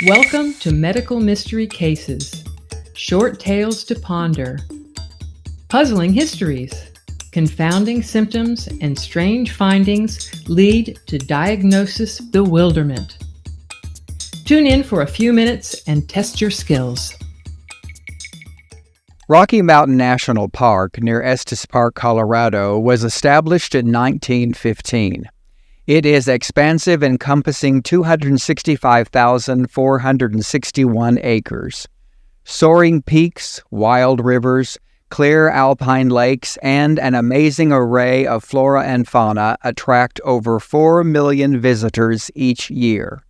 Welcome to Medical Mystery Cases, short tales to ponder, puzzling histories, confounding symptoms, and strange findings lead to diagnosis bewilderment. Tune in for a few minutes and test your skills. Rocky Mountain National Park near Estes Park, Colorado, was established in 1915. It is expansive, encompassing 265,461 acres. Soaring peaks, wild rivers, clear alpine lakes, and an amazing array of flora and fauna attract over 4 million visitors each year.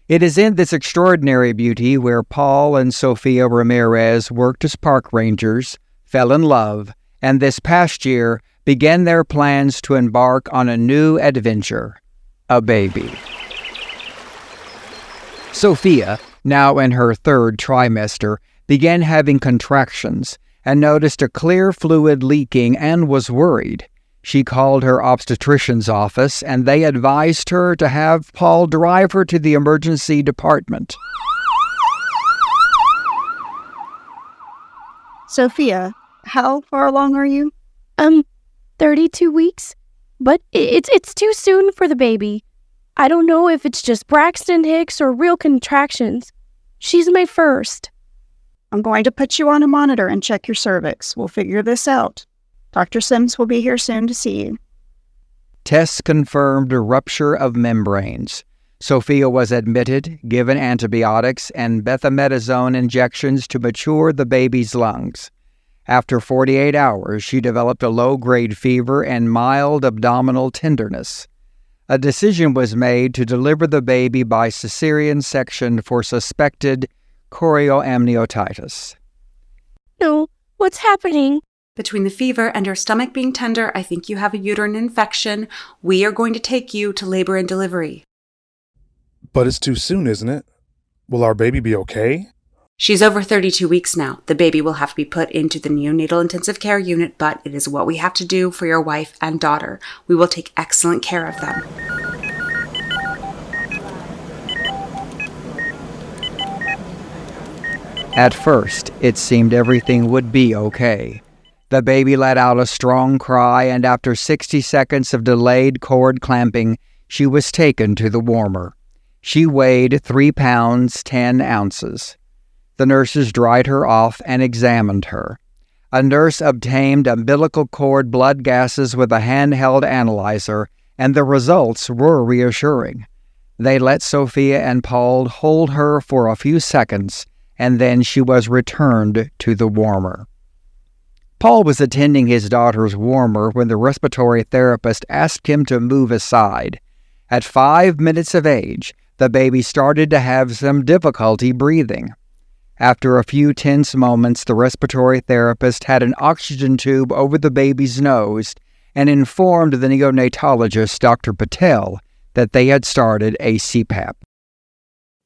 It is in this extraordinary beauty where Paul and Sophia Ramirez worked as park rangers, fell in love, and this past year began their plans to embark on a new adventure, a baby. Sophia, now in her third trimester, began having contractions and noticed a clear fluid leaking and was worried. She called her obstetrician's office and they advised her to have Paul drive her to the emergency department. Sophia, how far along are you? 32 weeks, but it's too soon for the baby. I don't know if it's just Braxton Hicks or real contractions. She's my first. I'm going to put you on a monitor and check your cervix. We'll figure this out. Dr. Sims will be here soon to see you. Tests confirmed a rupture of membranes. Sophia was admitted, given antibiotics and bechamethasone injections to mature the baby's lungs. After 48 hours, she developed a low-grade fever and mild abdominal tenderness. A decision was made to deliver the baby by cesarean section for suspected chorioamniotitis. No, what's happening? Between the fever and your stomach being tender, I think you have a uterine infection. We are going to take you to labor and delivery. But it's too soon, isn't it? Will our baby be okay? She's over 32 weeks now. The baby will have to be put into the neonatal intensive care unit, but it is what we have to do for your wife and daughter. We will take excellent care of them. At first, it seemed everything would be okay. The baby let out a strong cry, and after 60 seconds of delayed cord clamping, she was taken to the warmer. She weighed 3 pounds 10 ounces. The nurses dried her off and examined her. A nurse obtained umbilical cord blood gases with a handheld analyzer, and the results were reassuring. They let Sophia and Paul hold her for a few seconds, and then she was returned to the warmer. Paul was attending his daughter's warmer when the respiratory therapist asked him to move aside. At 5 minutes of age, the baby started to have some difficulty breathing. After a few tense moments, the respiratory therapist had an oxygen tube over the baby's nose and informed the neonatologist, Dr. Patel, that they had started a CPAP.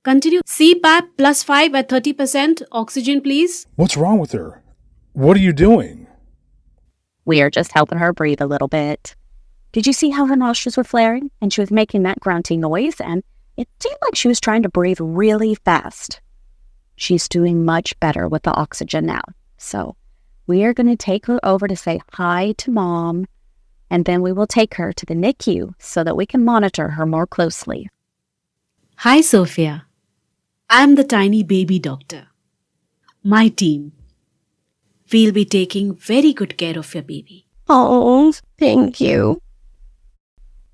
Continue CPAP +5 at 30%. Oxygen, please. What's wrong with her? What are you doing? We are just helping her breathe a little bit. Did you see how her nostrils were flaring? And she was making that grunting noise, and it seemed like she was trying to breathe really fast. She's doing much better with the oxygen now. So we are going to take her over to say hi to Mom, and then we will take her to the NICU so that we can monitor her more closely. Hi, Sophia. I'm the tiny baby doctor. My team. We'll be taking very good care of your baby. Oh, thank you.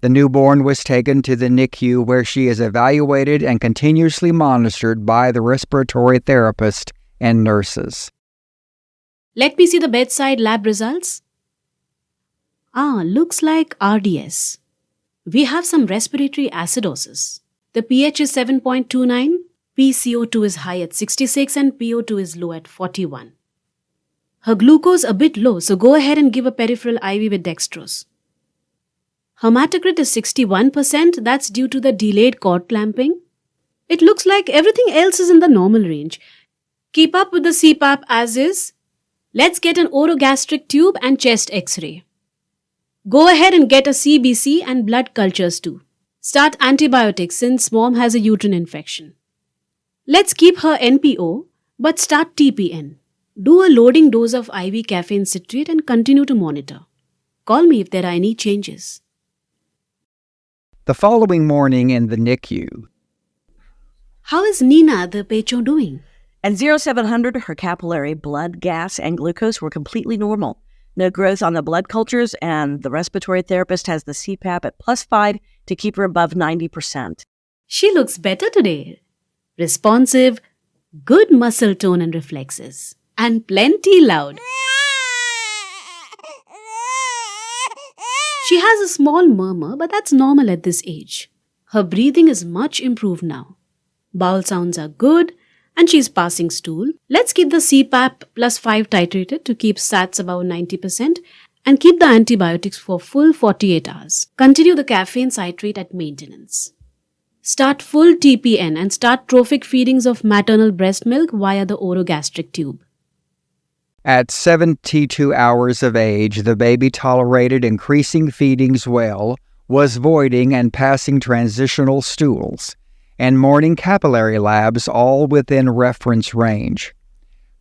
The newborn was taken to the NICU where she is evaluated and continuously monitored by the respiratory therapist and nurses. Let me see the bedside lab results. Looks like RDS. We have some respiratory acidosis. The pH is 7.29, PCO2 is high at 66 and PO2 is low at 41. Her glucose a bit low, so go ahead and give a peripheral IV with dextrose. Hematocrit is 61%, that's due to the delayed cord clamping. It looks like everything else is in the normal range. Keep up with the CPAP as is. Let's get an orogastric tube and chest x-ray. Go ahead and get a CBC and blood cultures too. Start antibiotics since mom has a uterine infection. Let's keep her NPO, but start TPN. Do a loading dose of IV caffeine citrate and continue to monitor. Call me if there are any changes. The following morning in the NICU. How is Nina, the pecho, doing? At 0700, her capillary blood gas and glucose were completely normal. No growth on the blood cultures, and the respiratory therapist has the CPAP at +5 to keep her above 90%. She looks better today. Responsive, good muscle tone and reflexes, and plenty loud. She has a small murmur, but that's normal at this age. Her breathing is much improved now. Bowel sounds are good, and she's passing stool. Let's keep the CPAP +5 titrated to keep SATs above 90% and keep the antibiotics for full 48 hours. Continue the caffeine citrate at maintenance. Start full TPN and start trophic feedings of maternal breast milk via the orogastric tube. At 72 hours of age, the baby tolerated increasing feedings well, was voiding and passing transitional stools, and morning capillary labs all within reference range.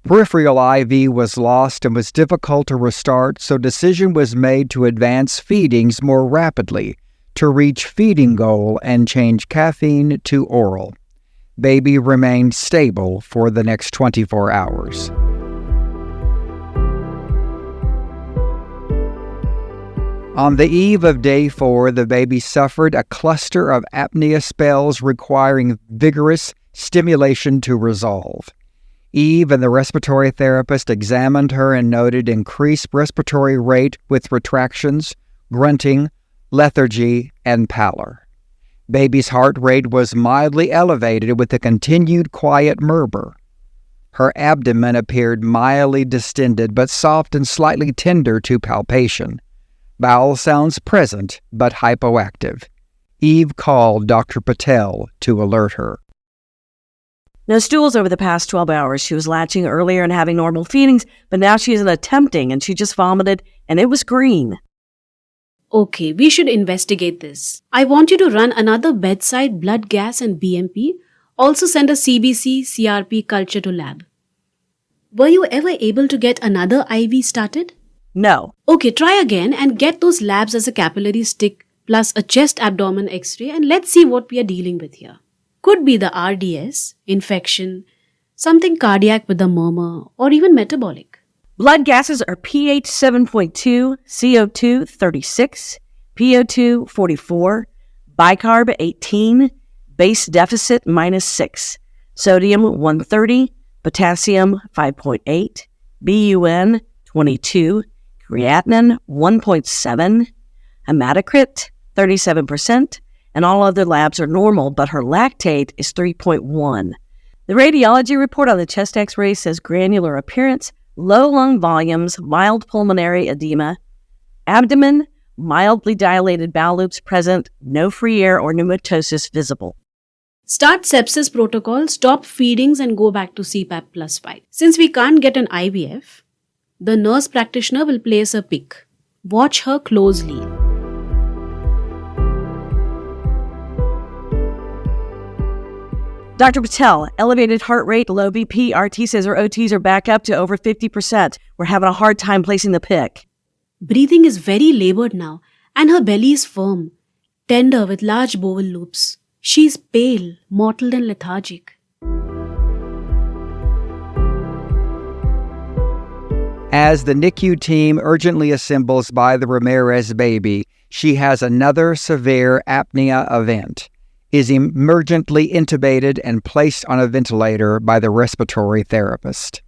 Peripheral IV was lost and was difficult to restart, so decision was made to advance feedings more rapidly to reach feeding goal and change caffeine to oral. Baby remained stable for the next 24 hours. On the eve of day 4, the baby suffered a cluster of apnea spells requiring vigorous stimulation to resolve. Eve and the respiratory therapist examined her and noted increased respiratory rate with retractions, grunting, lethargy, and pallor. Baby's heart rate was mildly elevated with a continued quiet murmur. Her abdomen appeared mildly distended but soft and slightly tender to palpation. Bowel sounds present, but hypoactive. Eve called Dr. Patel to alert her. No stools over the past 12 hours. She was latching earlier and having normal feedings, but now she isn't attempting, and she just vomited, and it was green. Okay, we should investigate this. I want you to run another bedside blood gas and BMP. Also send a CBC, CRP culture to lab. Were you ever able to get another IV started? No. Okay, try again and get those labs as a capillary stick plus a chest-abdomen x-ray, and let's see what we are dealing with here. Could be the RDS, infection, something cardiac with a murmur, or even metabolic. Blood gases are pH 7.2, CO2 36, PO2 44, bicarb 18, base deficit -6, sodium 130, potassium 5.8, BUN 22, creatinine 1.7, hematocrit 37%, and all other labs are normal, but her lactate is 3.1. The radiology report on the chest x-ray says granular appearance, low lung volumes, mild pulmonary edema, abdomen, mildly dilated bowel loops present, no free air or pneumatosis visible. Start sepsis protocol, stop feedings and go back to CPAP +5. Since we can't get an IVF, the nurse practitioner will place a pick. Watch her closely. Dr. Patel, elevated heart rate, low BP, RT says her OTs are back up to over 50%. We're having a hard time placing the pick. Breathing is very labored now, and her belly is firm, tender with large bowel loops. She's pale, mottled and lethargic. As the NICU team urgently assembles by the Ramirez baby, she has another severe apnea event, is emergently intubated and placed on a ventilator by the respiratory therapist.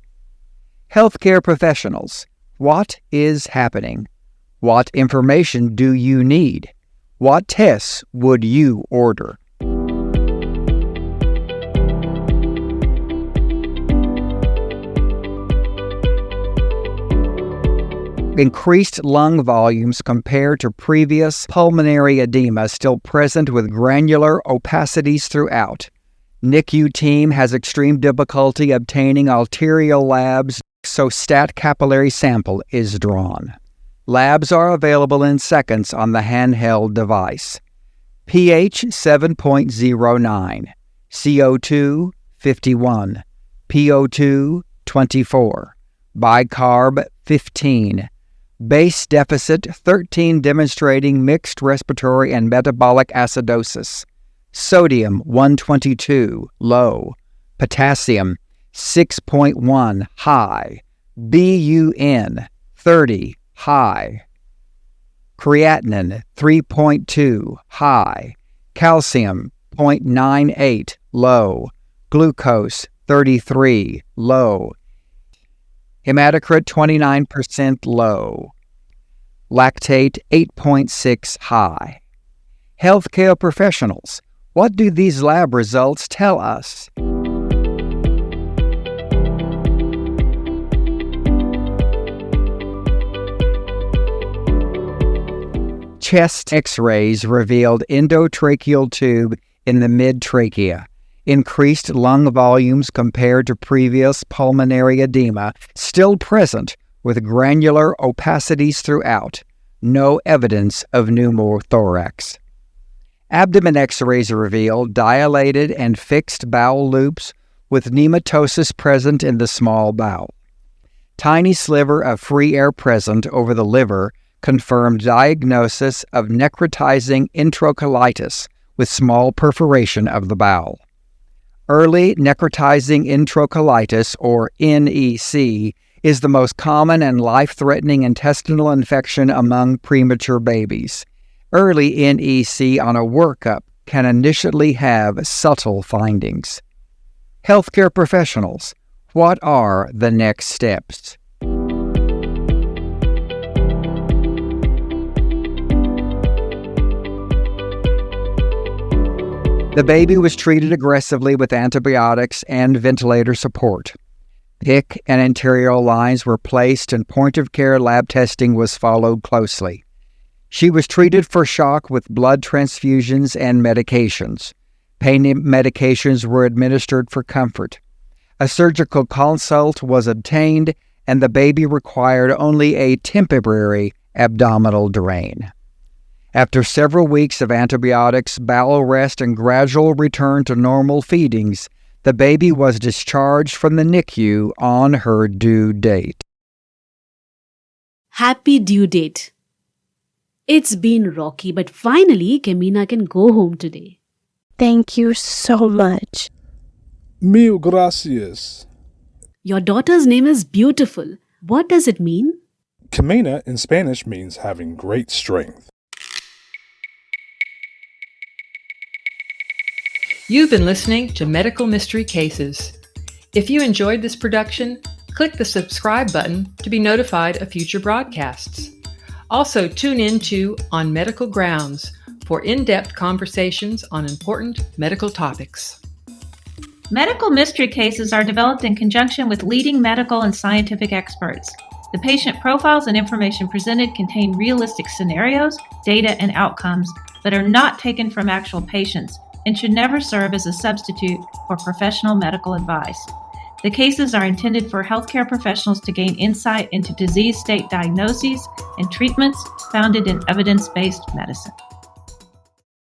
Healthcare professionals, what is happening? What information do you need? What tests would you order? Increased lung volumes compared to previous pulmonary edema still present with granular opacities throughout. NICU team has extreme difficulty obtaining arterial labs, so stat capillary sample is drawn. Labs are available in seconds on the handheld device. pH 7.09, CO2 51, PO2 24, bicarb 15, base deficit 13 demonstrating mixed respiratory and metabolic acidosis, sodium 122 low, potassium 6.1 high, BUN 30 high, creatinine 3.2 high, calcium 0.98 low, glucose 33 low, hematocrit 29% low, lactate 8.6 high. Healthcare professionals, what do these lab results tell us? Chest X-rays revealed endotracheal tube in the mid-trachea, increased lung volumes compared to previous pulmonary edema, still present with granular opacities throughout, no evidence of pneumothorax. Abdomen X-rays revealed dilated and fixed bowel loops with nematosis present in the small bowel. Tiny sliver of free air present over the liver confirmed diagnosis of necrotizing enterocolitis with small perforation of the bowel. Early necrotizing enterocolitis, or NEC, is the most common and life-threatening intestinal infection among premature babies. Early NEC on a workup can initially have subtle findings. Healthcare professionals, what are the next steps? The baby was treated aggressively with antibiotics and ventilator support. PICC and anterior lines were placed and point-of-care lab testing was followed closely. She was treated for shock with blood transfusions and medications. Pain medications were administered for comfort. A surgical consult was obtained, and the baby required only a temporary abdominal drain. After several weeks of antibiotics, bowel rest, and gradual return to normal feedings, the baby was discharged from the NICU on her due date. Happy due date. It's been rocky, but finally, Kemina can go home today. Thank you so much. Mil gracias. Your daughter's name is beautiful. What does it mean? Camina in Spanish means having great strength. You've been listening to Medical Mystery Cases. If you enjoyed this production, click the subscribe button to be notified of future broadcasts. Also, tune in to On Medical Grounds for in-depth conversations on important medical topics. Medical mystery cases are developed in conjunction with leading medical and scientific experts. The patient profiles and information presented contain realistic scenarios, data, and outcomes, but are not taken from actual patients and should never serve as a substitute for professional medical advice. The cases are intended for healthcare professionals to gain insight into disease state diagnoses and treatments founded in evidence-based medicine.